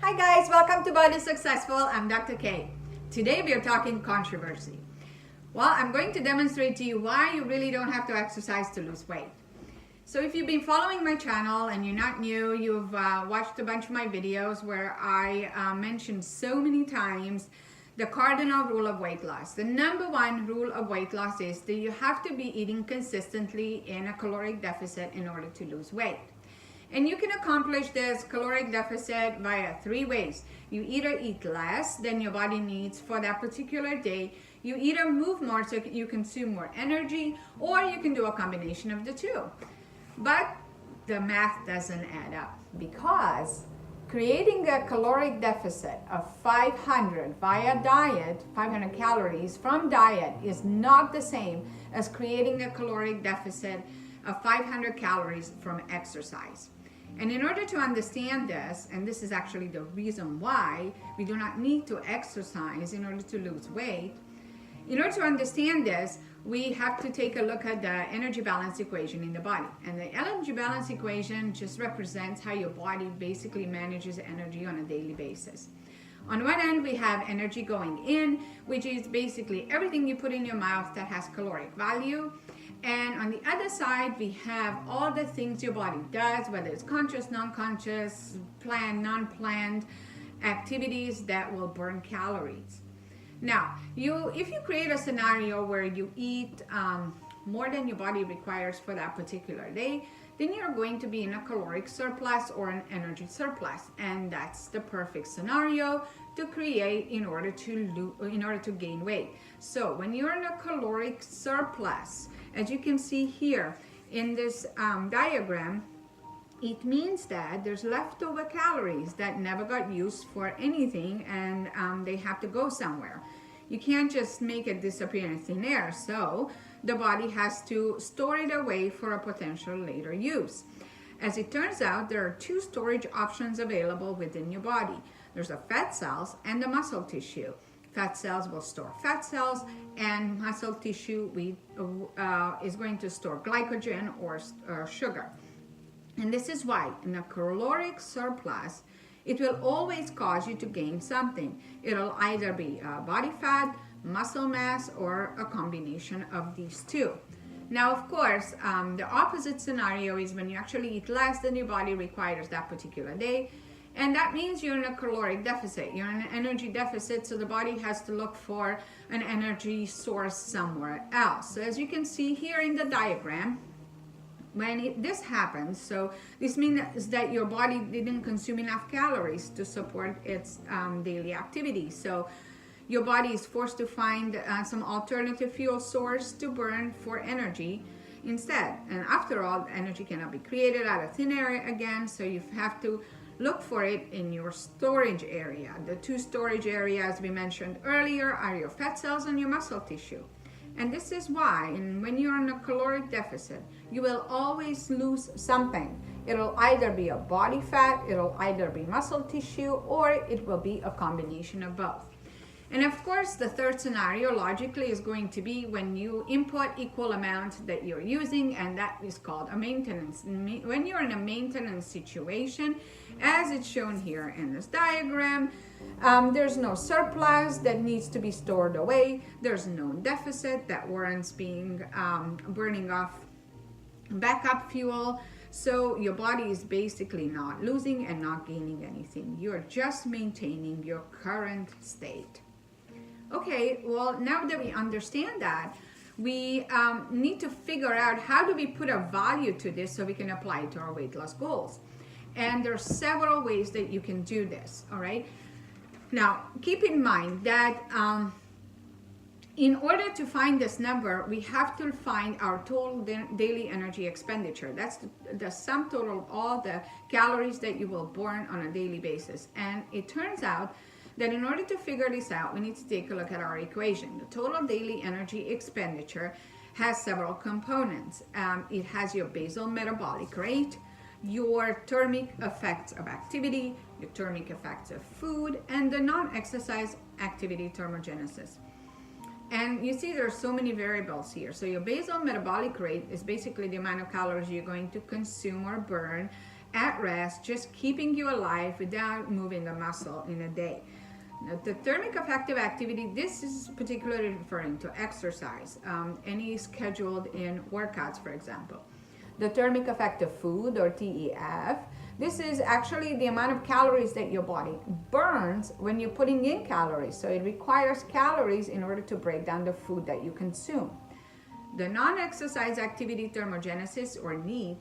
Hi guys, welcome to Body Successful. I'm Dr. K. Today we are talking controversy. Well, I'm going to demonstrate to you why you really don't have to exercise to lose weight. So if you've been following my channel and you're not new, you've watched a bunch of my videos where I mentioned so many times the cardinal rule of weight loss. The number one rule of weight loss is that you have to be eating consistently in a caloric deficit in order to lose weight. And you can accomplish this caloric deficit via three ways. You either eat less than your body needs for that particular day, you either move more so you consume more energy, or you can do a combination of the two. But the math doesn't add up, because creating a caloric deficit of 500 via diet, 500 calories from diet, is not the same as creating a caloric deficit of 500 calories from exercise. And in order to understand this, and this is actually the reason why we do not need to exercise in order to lose weight, in order to understand this, we have to take a look at the energy balance equation in the body. And the energy balance equation just represents how your body basically manages energy on a daily basis. On one end, we have energy going in, which is basically everything you put in your mouth that has caloric value. And on the other side, we have all the things your body does, whether it's conscious, non-conscious, planned, non-planned activities that will burn calories. Now, if you create a scenario where you eat more than your body requires for that particular day, then you're going to be in a caloric surplus or an energy surplus, and that's the perfect scenario to create in order to gain weight. So when you're in a caloric surplus, as you can see here in this diagram, it means that there's leftover calories that never got used for anything, and they have to go somewhere. You can't just make it disappear in thin air, so the body has to store it away for a potential later use. As it turns out, there are two storage options available within your body. There's the fat cells and the muscle tissue. Fat cells will store fat cells, and muscle tissue is going to store glycogen or sugar. And this is why in a caloric surplus, it will always cause you to gain something. It'll either be body fat, muscle mass, or a combination of these two. Now, of course, the opposite scenario is when you actually eat less than your body requires that particular day. And that means you're in a caloric deficit. You're in an energy deficit, so the body has to look for an energy source somewhere else. So as you can see here in the diagram, when this happens, so this means that your body didn't consume enough calories to support its daily activities. So your body is forced to find some alternative fuel source to burn for energy instead. And after all, energy cannot be created out of thin air again, so you have to look for it in your storage area. The two storage areas we mentioned earlier are your fat cells and your muscle tissue. And this is why, when you're in a caloric deficit, you will always lose something. It'll either be a body fat, it'll either be muscle tissue, or it will be a combination of both. And of course, the third scenario logically is going to be when you input equal amount that you're using, and that is called a maintenance. When you're in a maintenance situation, as it's shown here in this diagram, there's no surplus that needs to be stored away. There's no deficit that warrants burning off backup fuel. So your body is basically not losing and not gaining anything. You're just maintaining your current state. Okay, well, now that we understand that, we need to figure out how do we put a value to this so we can apply it to our weight loss goals. And there are several ways that you can do this, all right? Now, keep in mind that in order to find this number, we have to find our total daily energy expenditure. That's the sum total of all the calories that you will burn on a daily basis. And it turns out that in order to figure this out, we need to take a look at our equation. The total daily energy expenditure has several components. It has your basal metabolic rate, your thermic effects of activity, your thermic effects of food, and the non-exercise activity thermogenesis. And you see there are so many variables here. So your basal metabolic rate is basically the amount of calories you're going to consume or burn at rest, just keeping you alive without moving the muscle in a day. Now, the thermic effective activity, this is particularly referring to exercise, any scheduled in workouts, for example. The thermic effective food, or TEF, this is actually the amount of calories that your body burns when you're putting in calories. So it requires calories in order to break down the food that you consume. The non-exercise activity thermogenesis, or NEAT,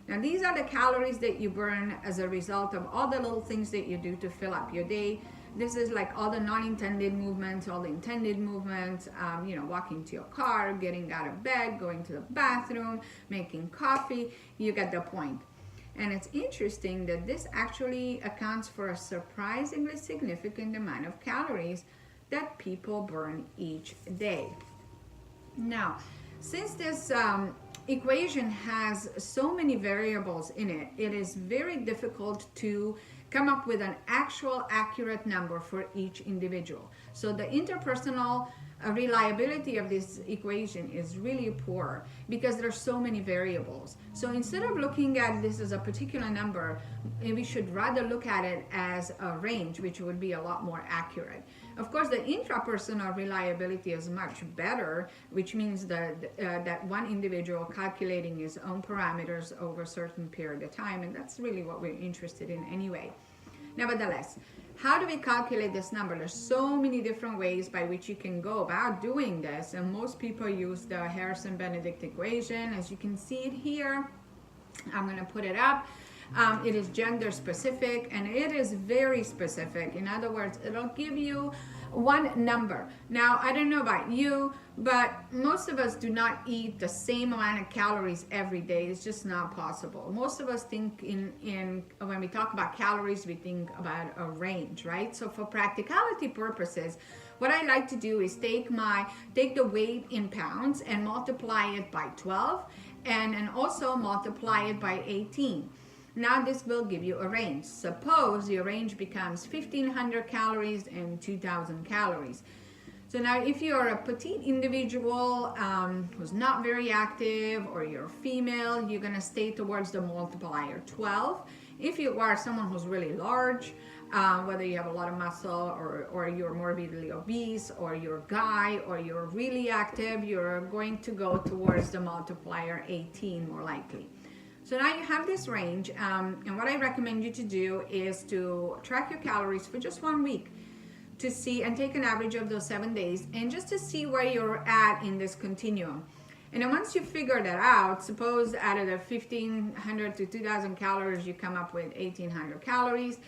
now these are the calories that you burn as a result of all the little things that you do to fill up your day. This is like all the non-intended movements, all the intended movements, walking to your car, getting out of bed, going to the bathroom, making coffee. You get the point. And it's interesting that this actually accounts for a surprisingly significant amount of calories that people burn each day. Now, since this equation has so many variables in it, it is very difficult to come up with an actual accurate number for each individual. So the interpersonal reliability of this equation is really poor because there are so many variables. So instead of looking at this as a particular number, we should rather look at it as a range, which would be a lot more accurate. Of course, the intrapersonal reliability is much better, which means that one individual calculating his own parameters over a certain period of time, and that's really what we're interested in anyway. Nevertheless, how do we calculate this number? There's so many different ways by which you can go about doing this, and most people use the Harrison-Benedict equation. As you can see it here, I'm going to put it up. It is gender specific, and it is very specific. In other words, it'll give you one number. Now, I don't know about you, but most of us do not eat the same amount of calories every day. It's just not possible. Most of us think when we talk about calories, we think about a range, right? So for practicality purposes, what I like to do is take the weight in pounds and multiply it by 12, and also multiply it by 18. Now this will give you a range. Suppose your range becomes 1,500 calories and 2,000 calories. So now if you're a petite individual who's not very active, or you're female, you're going to stay towards the multiplier 12. If you are someone who's really large, whether you have a lot of muscle, or you're morbidly obese, or you're a guy, or you're really active, you're going to go towards the multiplier 18 more likely. So now you have this range, and what I recommend you to do is to track your calories for just 1 week to see, and take an average of those 7 days, and just to see where you're at in this continuum. And then once you figure that out, suppose out of the 1,500 to 2,000 calories, you come up with 1,800 calories,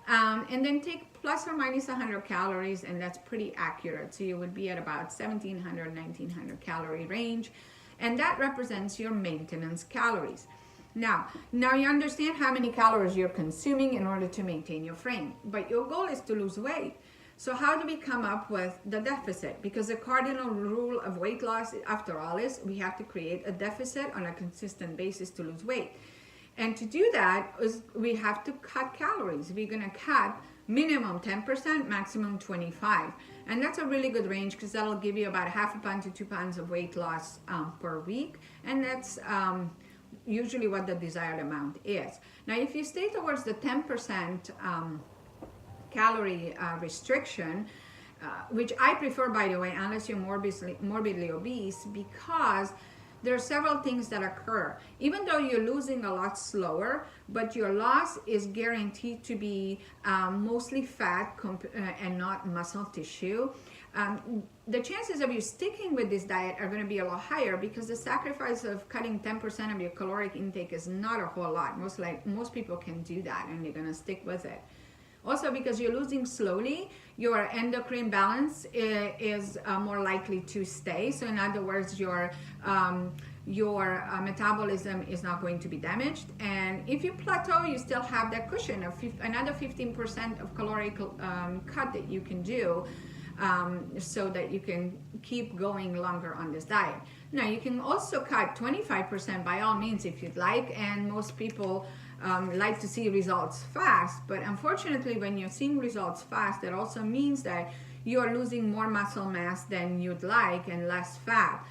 and then take plus or minus 100 calories, and that's pretty accurate. So you would be at about 1,700, 1,900 calorie range, and that represents your maintenance calories. Now you understand how many calories you're consuming in order to maintain your frame, but your goal is to lose weight. So how do we come up with the deficit? Because the cardinal rule of weight loss, after all, is we have to create a deficit on a consistent basis to lose weight. And to do that, we have to cut calories. We're going to cut minimum 10%, maximum 25%. And that's a really good range, because that'll give you about 1/2 pound to 2 pounds of weight loss per week. And that's usually what the desired amount is. Now, if you stay towards the 10% calorie restriction, which I prefer, by the way, unless you're morbidly obese, because there are several things that occur. Even though you're losing a lot slower, but your loss is guaranteed to be mostly fat and not muscle tissue. The chances of you sticking with this diet are going to be a lot higher, because the sacrifice of cutting 10% of your caloric intake is not a whole lot. Most people can do that, and they're going to stick with it. Also, because you're losing slowly, your endocrine balance is more likely to stay. So in other words, your metabolism is not going to be damaged. And if you plateau, you still have that cushion of another 15% of caloric cut that you can do, so that you can keep going longer on this diet. Now, you can also cut 25% by all means if you'd like, and most people like to see results fast, but unfortunately when you're seeing results fast, that also means that you're losing more muscle mass than you'd like and less fat.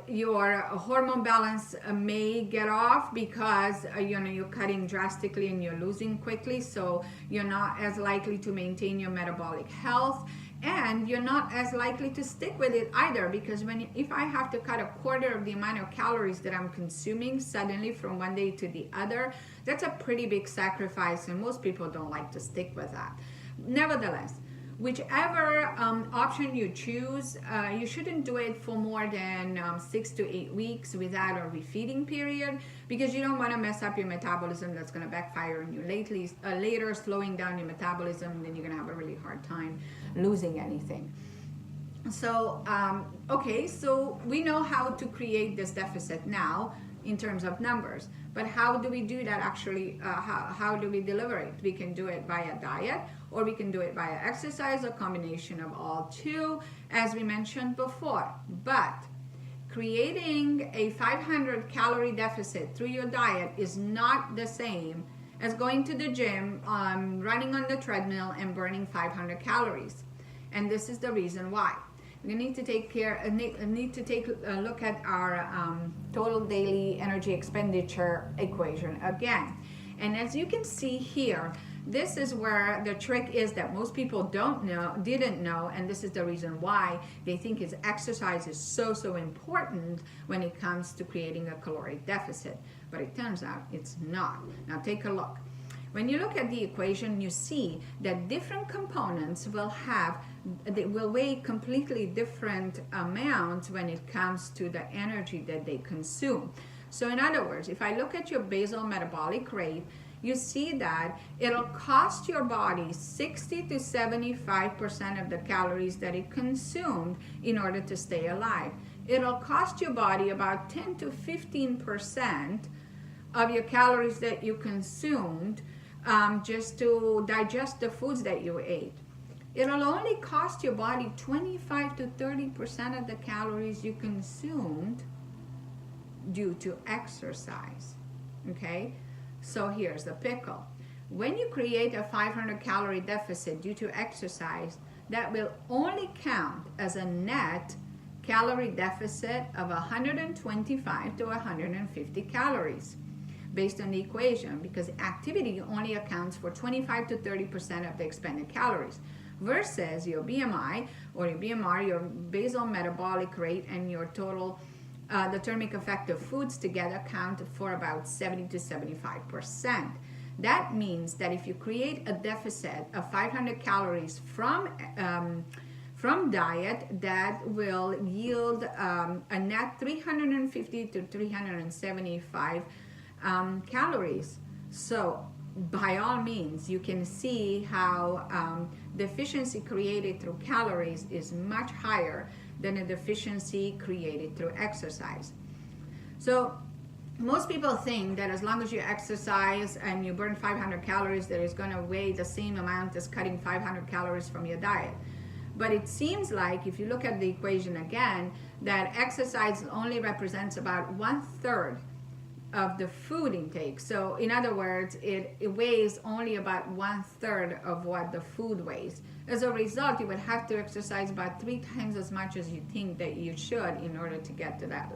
Your hormone balance may get off because you're cutting drastically and you're losing quickly, so you're not as likely to maintain your metabolic health, and you're not as likely to stick with it either, because if I have to cut a quarter of the amount of calories that I'm consuming suddenly from one day to the other, that's a pretty big sacrifice, and most people don't like to stick with that. Nevertheless, whichever option you choose, you shouldn't do it for more than 6 to 8 weeks without a refeeding period, because you don't want to mess up your metabolism. That's going to backfire on you later, slowing down your metabolism, and then you're going to have a really hard time losing anything. So, okay, so we know how to create this deficit now in terms of numbers, but how do we do that actually? How do we deliver it? We can do it via diet, or we can do it via exercise, a combination of all two, as we mentioned before. But creating a 500 calorie deficit through your diet is not the same as going to the gym, running on the treadmill and burning 500 calories. And this is the reason why. We need to take a look at our total daily energy expenditure equation again. And as you can see here, this is where the trick is that most people didn't know, and this is the reason why they think exercise is so important when it comes to creating a caloric deficit. But it turns out it's not. Now take a look. When you look at the equation, you see that different components will weigh completely different amounts when it comes to the energy that they consume. So in other words, if I look at your basal metabolic rate, you see that it'll cost your body 60 to 75% of the calories that it consumed in order to stay alive. It'll cost your body about 10 to 15% of your calories that you consumed just to digest the foods that you ate. It'll only cost your body 25 to 30% of the calories you consumed due to exercise. Okay? So here's the pickle. When you create a 500 calorie deficit due to exercise, that will only count as a net calorie deficit of 125 to 150 calories based on the equation, because activity only accounts for 25 to 30% of the expended calories, versus your BMI or your BMR, your basal metabolic rate, and your total the thermic effect of foods together count for about 70 to 75%. That means that if you create a deficit of 500 calories from diet, that will yield a net 350 to 375 calories. So by all means, you can see how deficiency created through calories is much higher than a deficiency created through exercise. So most people think that as long as you exercise and you burn 500 calories, that is going to weigh the same amount as cutting 500 calories from your diet. But it seems like, if you look at the equation again, that exercise only represents about 1/3 of the food intake. So in other words, it weighs only about 1/3 of what the food weighs. As a result, you would have to exercise about 3 times as much as you think that you should in order to get to that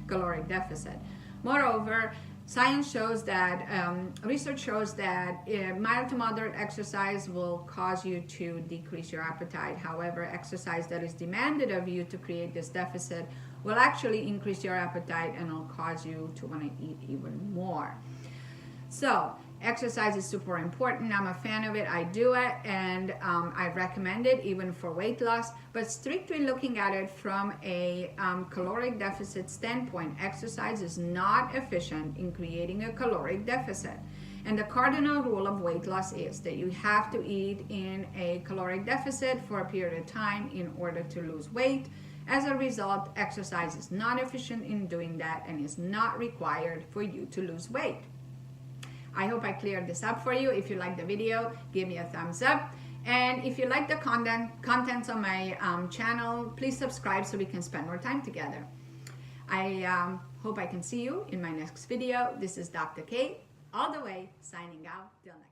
caloric deficit. Moreover, science shows that, research shows that mild to moderate exercise will cause you to decrease your appetite. However, exercise that is demanded of you to create this deficit will actually increase your appetite and will cause you to want to eat even more. So exercise is super important. I'm a fan of it. I do it, and I recommend it even for weight loss. But strictly looking at it from a caloric deficit standpoint, exercise is not efficient in creating a caloric deficit. And the cardinal rule of weight loss is that you have to eat in a caloric deficit for a period of time in order to lose weight. As a result, exercise is not efficient in doing that and is not required for you to lose weight. I hope I cleared this up for you. If you like the video, give me a thumbs up. And if you like the contents on my channel, please subscribe so we can spend more time together. I hope I can see you in my next video. This is Dr. K, all the way, signing out. Till next time.